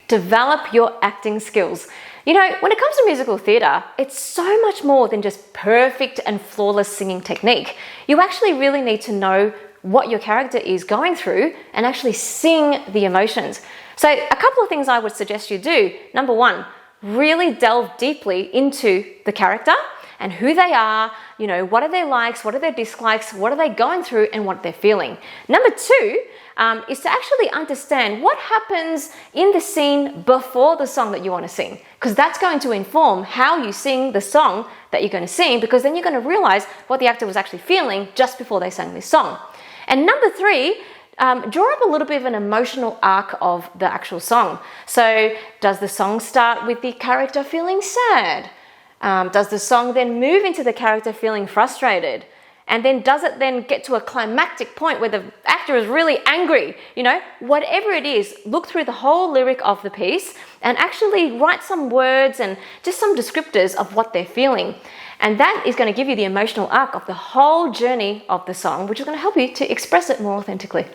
develop your acting skills. You know, when it comes to musical theatre, it's so much more than just perfect and flawless singing technique. You actually really need to know what your character is going through and actually sing the emotions. So a couple of things I would suggest you do. Number one, really delve deeply into the character and who they are, you know, what are their likes, what are their dislikes, what are they going through and what they're feeling. Number two is to actually understand what happens in the scene before the song that you want to sing, because that's going to inform how you sing the song that you're going to sing, because then you're going to realize what the actor was actually feeling just before they sang this song. And number three, draw up a little bit of an emotional arc of the actual song. So does the song start with the character feeling sad? Does the song then move into the character feeling frustrated? And then does it then get to a climactic point where the actor is really angry? You know, whatever it is, look through the whole lyric of the piece and actually write some words and just some descriptors of what they're feeling. And that is going to give you the emotional arc of the whole journey of the song, which is going to help you to express it more authentically.